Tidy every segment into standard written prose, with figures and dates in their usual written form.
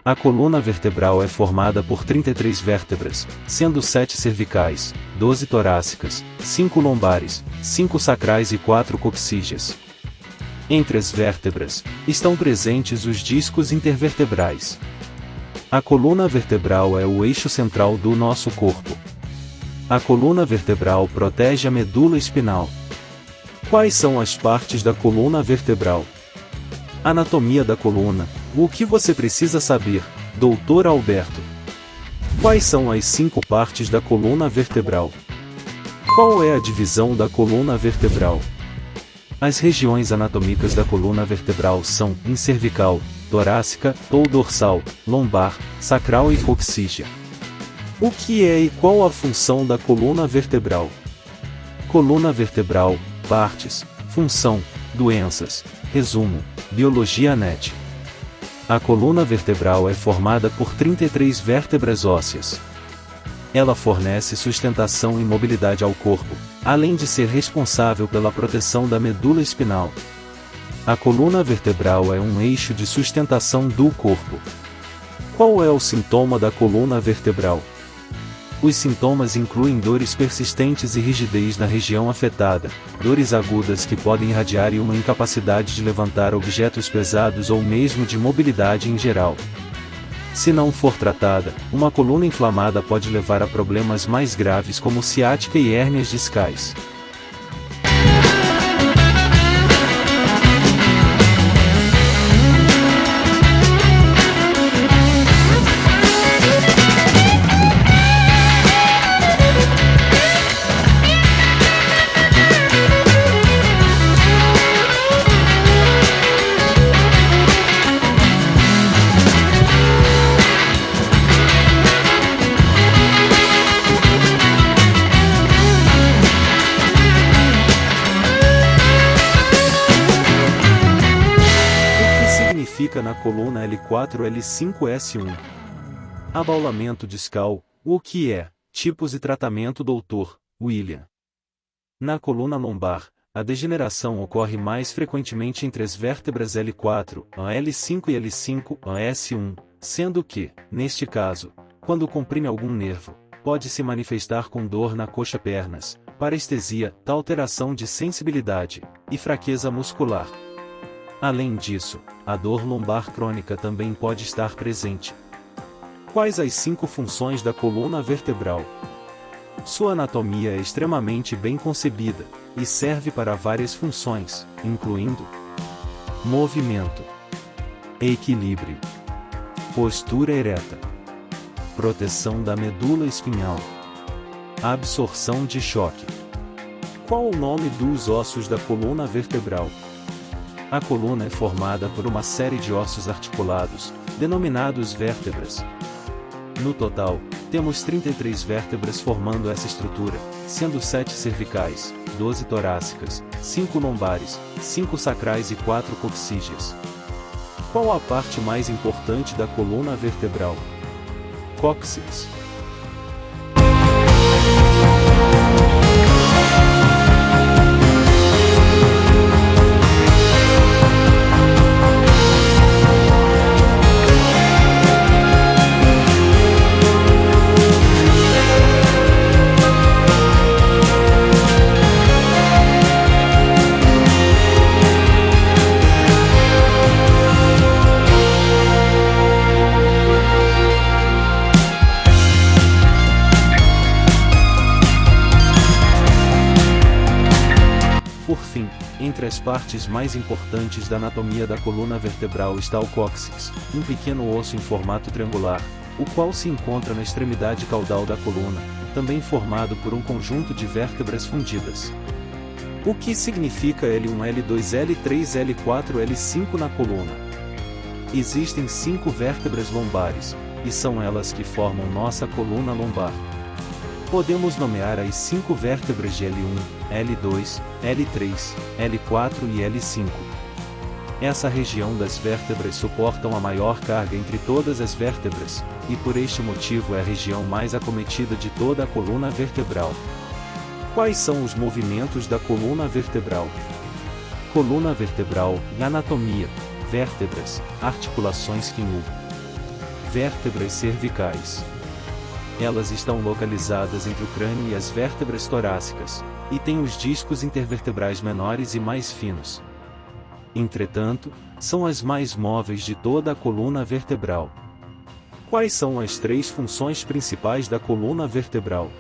A coluna vertebral é formada por 33 vértebras, sendo 7 cervicais, 12 torácicas, 5 lombares, 5 sacrais e 4 coxígeas. Entre as vértebras, estão presentes os discos intervertebrais. A coluna vertebral é o eixo central do nosso corpo. A coluna vertebral protege a medula espinal. Quais são as partes da coluna vertebral? Anatomia da coluna. O que você precisa saber, Dr. Alberto? Quais são as 5 partes da coluna vertebral? Qual é a divisão da coluna vertebral? As regiões anatômicas da coluna vertebral são cervical, torácica ou dorsal, lombar, sacral e coxígea. O que é e qual a função da coluna vertebral? Coluna vertebral, partes, função, doenças, resumo, biologia net. A coluna vertebral é formada por 33 vértebras ósseas. Ela fornece sustentação e mobilidade ao corpo, além de ser responsável pela proteção da medula espinal. A coluna vertebral é um eixo de sustentação do corpo. Qual é o sintoma da coluna vertebral? Os sintomas incluem dores persistentes e rigidez na região afetada, dores agudas que podem irradiar e uma incapacidade de levantar objetos pesados ou mesmo de mobilidade em geral. Se não for tratada, uma coluna inflamada pode levar a problemas mais graves como ciática e hérnias discais. Fica na coluna L4-L5-S1. Abaulamento discal, o que é? Tipos e tratamento Dr. William. Na coluna lombar, a degeneração ocorre mais frequentemente entre as vértebras L4, L5 e L5, S1, sendo que, neste caso, quando comprime algum nervo, pode se manifestar com dor na coxa-pernas, parestesia, alteração de sensibilidade, e fraqueza muscular. Além disso, a dor lombar crônica também pode estar presente. Quais as 5 funções da coluna vertebral? Sua anatomia é extremamente bem concebida, e serve para várias funções, incluindo movimento, equilíbrio, postura ereta, proteção da medula espinhal, absorção de choque. Qual o nome dos ossos da coluna vertebral? A coluna é formada por uma série de ossos articulados, denominados vértebras. No total, temos 33 vértebras formando essa estrutura, sendo 7 cervicais, 12 torácicas, 5 lombares, 5 sacrais e 4 coxígeas. Qual a parte mais importante da coluna vertebral? Cóccix. Por fim, entre as partes mais importantes da anatomia da coluna vertebral está o cóccix, um pequeno osso em formato triangular, o qual se encontra na extremidade caudal da coluna, também formado por um conjunto de vértebras fundidas. O que significa L1, L2, L3, L4, L5 na coluna? Existem 5 vértebras lombares, e são elas que formam nossa coluna lombar. Podemos nomear as 5 vértebras de L1, L2, L3, L4 e L5. Essa região das vértebras suportam a maior carga entre todas as vértebras, e por este motivo é a região mais acometida de toda a coluna vertebral. Quais são os movimentos da coluna vertebral? Coluna vertebral e anatomia, vértebras, articulações que Vértebras cervicais. Elas estão localizadas entre o crânio e as vértebras torácicas, e têm os discos intervertebrais menores e mais finos. Entretanto, são as mais móveis de toda a coluna vertebral. Quais são as 3 funções principais da coluna vertebral?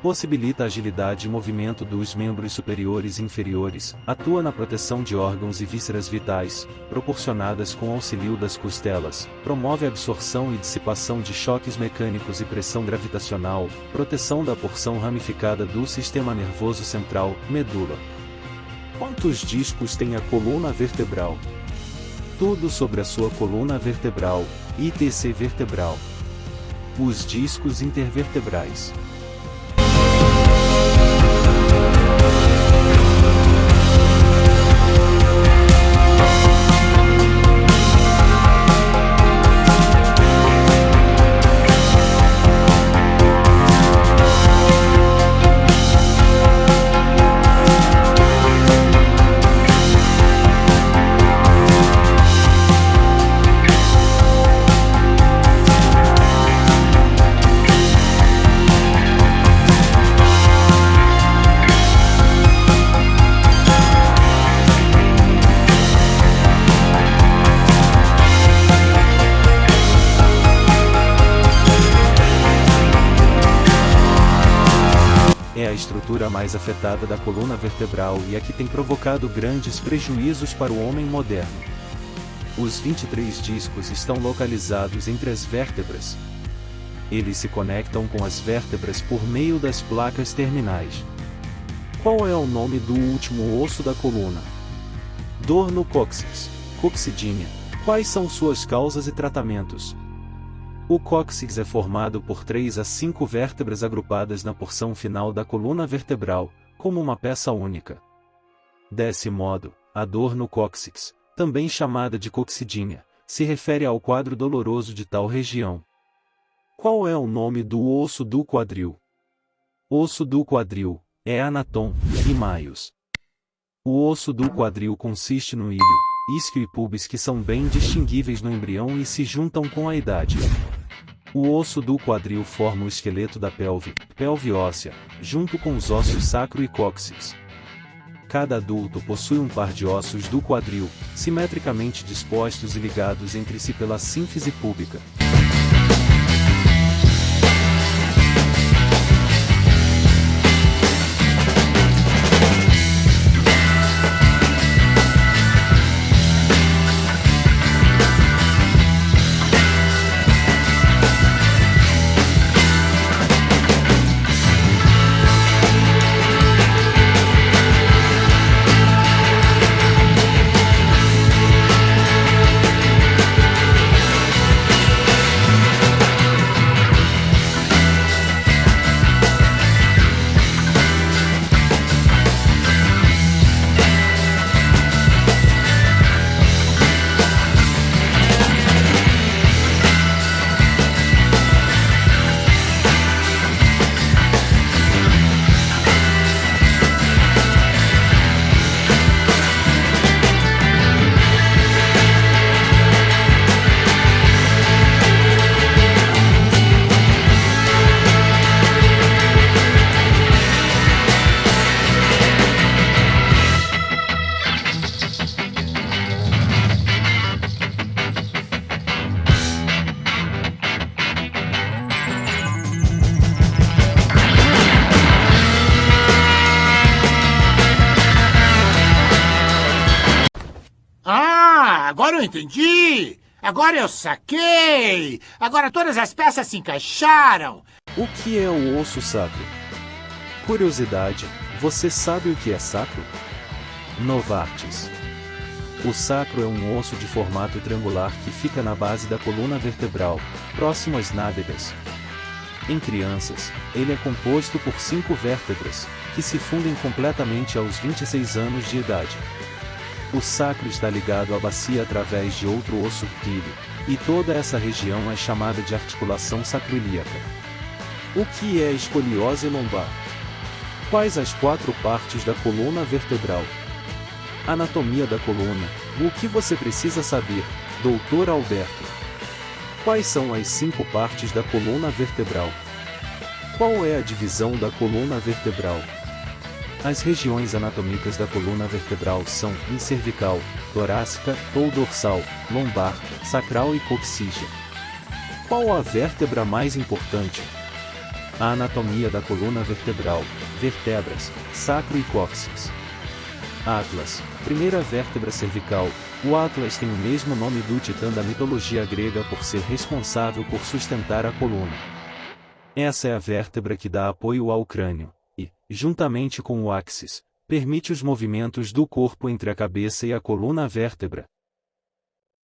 Possibilita a agilidade e movimento dos membros superiores e inferiores, atua na proteção de órgãos e vísceras vitais, proporcionadas com auxílio das costelas, promove a absorção e dissipação de choques mecânicos e pressão gravitacional, proteção da porção ramificada do sistema nervoso central, medula. Quantos discos tem a coluna vertebral? Tudo sobre a sua coluna vertebral, ITC vertebral. Os discos intervertebrais. É a estrutura mais afetada da coluna vertebral e a que tem provocado grandes prejuízos para o homem moderno. Os 23 discos estão localizados entre as vértebras. Eles se conectam com as vértebras por meio das placas terminais. Qual é o nome do último osso da coluna? Dor no cóccix, coxidinha. Quais são suas causas e tratamentos? O cóccix é formado por 3 a 5 vértebras agrupadas na porção final da coluna vertebral, como uma peça única. Desse modo, a dor no cóccix, também chamada de coxidinha, se refere ao quadro doloroso de tal região. Qual é o nome do osso do quadril? Osso do quadril, é anatom, e maios. O osso do quadril consiste no ilho, isquio e pubis que são bem distinguíveis no embrião e se juntam com a idade. O osso do quadril forma o esqueleto da pelve óssea, junto com os ossos sacro e cóccix. Cada adulto possui um par de ossos do quadril, simetricamente dispostos e ligados entre si pela sínfise púbica. Agora eu entendi! Agora eu saquei! Agora todas as peças se encaixaram! O que é o osso sacro? Curiosidade, você sabe o que é sacro? Novartis. O sacro é um osso de formato triangular que fica na base da coluna vertebral, próximo às nádegas. Em crianças, ele é composto por 5 vértebras, que se fundem completamente aos 26 anos de idade. O sacro está ligado à bacia através de outro osso pilho, e toda essa região é chamada de articulação sacroiliaca. O que é escoliose lombar? Quais as 4 partes da coluna vertebral? Anatomia da coluna. O que você precisa saber, Dr. Alberto? Quais são as 5 partes da coluna vertebral? Qual é a divisão da coluna vertebral? As regiões anatômicas da coluna vertebral são cervical, torácica ou dorsal, lombar, sacral e coxígea. Qual a vértebra mais importante? A anatomia da coluna vertebral, vértebras, sacro e cóccix. Atlas, primeira vértebra cervical. O Atlas tem o mesmo nome do titã da mitologia grega por ser responsável por sustentar a coluna. Essa é a vértebra que dá apoio ao crânio, e, juntamente com o áxis, permite os movimentos do corpo entre a cabeça e a coluna vértebra.